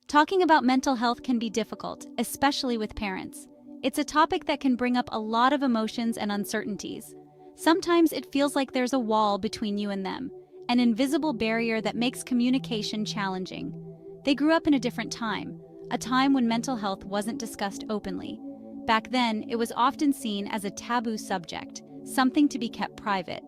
Talking about mental health can be difficult, especially with parents. It's a topic that can bring up a lot of emotions and uncertainties. Sometimes it feels like there's a wall between you and them, an invisible barrier that makes communication challenging. They grew up in a different time, a time when mental health wasn't discussed openly. Back then, it was often seen as a taboo subject, something to be kept private.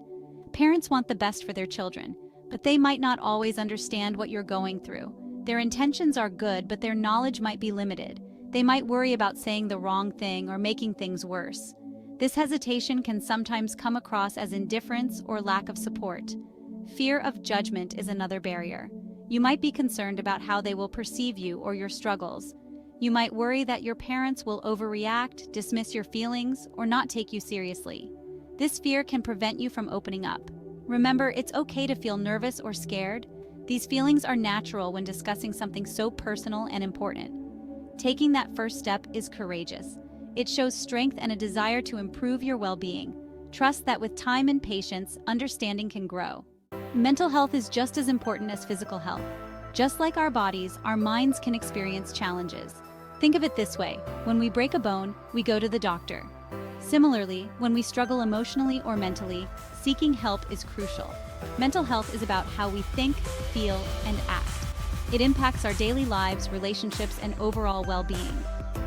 Parents want the best for their children, but they might not always understand what you're going through. Their intentions are good, but their knowledge might be limited. They might worry about saying the wrong thing or making things worse. This hesitation can sometimes come across as indifference or lack of support. Fear of judgment is another barrier. You might be concerned about how they will perceive you or your struggles. You might worry that your parents will overreact, dismiss your feelings, or not take you seriously. This fear can prevent you from opening up. Remember, it's okay to feel nervous or scared. These feelings are natural when discussing something so personal and important. Taking that first step is courageous. It shows strength and a desire to improve your well-being. Trust that with time and patience, understanding can grow. Mental health is just as important as physical health. Just like our bodies, our minds can experience challenges. Think of it this way: when we break a bone, we go to the doctor. Similarly, when we struggle emotionally or mentally, seeking help is crucial. Mental health is about how we think, feel, and act. It impacts our daily lives, relationships, and overall well-being.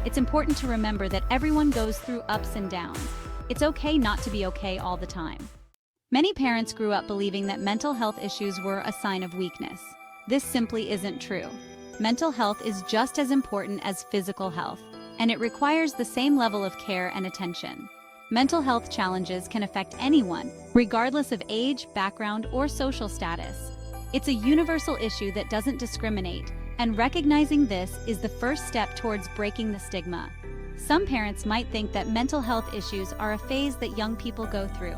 It's important to remember that everyone goes through ups and downs. It's okay not to be okay all the time. Many parents grew up believing that mental health issues were a sign of weakness. This simply isn't true. Mental health is just as important as physical health, and it requires the same level of care and attention. Mental health challenges can affect anyone, regardless of age, background, or social status. It's a universal issue that doesn't discriminate, and recognizing this is the first step towards breaking the stigma. Some parents might think that mental health issues are a phase that young people go through.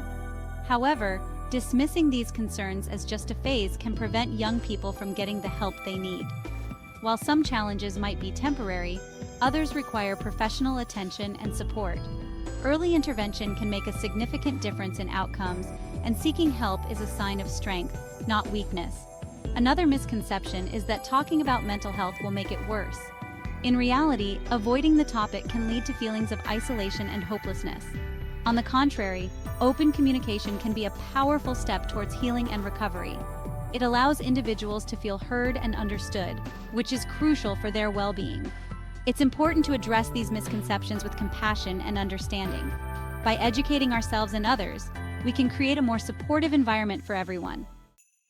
However, dismissing these concerns as just a phase can prevent young people from getting the help they need. While some challenges might be temporary, others require professional attention and support. Early intervention can make a significant difference in outcomes, and seeking help is a sign of strength, not weakness. Another misconception is that talking about mental health will make it worse. In reality, avoiding the topic can lead to feelings of isolation and hopelessness. On the contrary, open communication can be a powerful step towards healing and recovery. It allows individuals to feel heard and understood, which is crucial for their well-being. It's important to address these misconceptions with compassion and understanding. By educating ourselves and others, we can create a more supportive environment for everyone.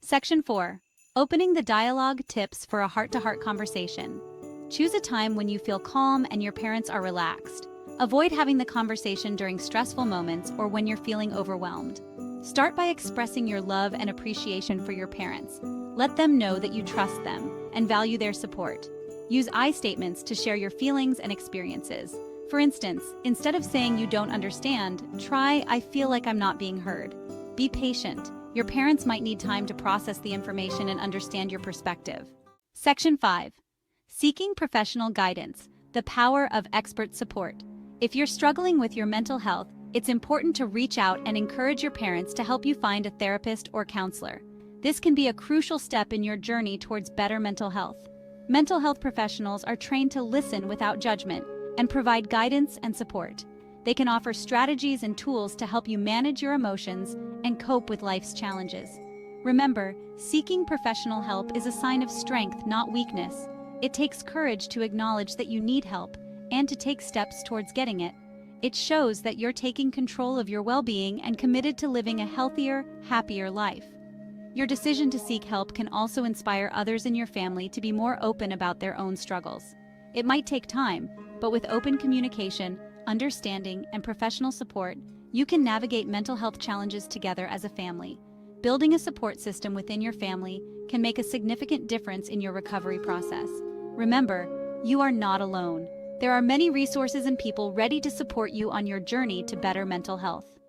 Section 4. Opening the dialogue tips for a heart-to-heart conversation. Choose a time when you feel calm and your parents are relaxed. Avoid having the conversation during stressful moments or when you're feeling overwhelmed. Start by expressing your love and appreciation for your parents. Let them know that you trust them and value their support. Use I statements to share your feelings and experiences. For instance, instead of saying you don't understand, try I feel like I'm not being heard. Be patient. Your parents might need time to process the information and understand your perspective. Section 5. Seeking professional guidance. The power of expert support. If you're struggling with your mental health, it's important to reach out and encourage your parents to help you find a therapist or counselor. This can be a crucial step in your journey towards better mental health. Mental health professionals are trained to listen without judgment and provide guidance and support. They can offer strategies and tools to help you manage your emotions and cope with life's challenges. Remember, seeking professional help is a sign of strength, not weakness. It takes courage to acknowledge that you need help and to take steps towards getting it. It shows that you're taking control of your well-being and committed to living a healthier, happier life. Your decision to seek help can also inspire others in your family to be more open about their own struggles. It might take time, but with open communication, understanding, and professional support, you can navigate mental health challenges together as a family. Building a support system within your family can make a significant difference in your recovery process. Remember, you are not alone. There are many resources and people ready to support you on your journey to better mental health.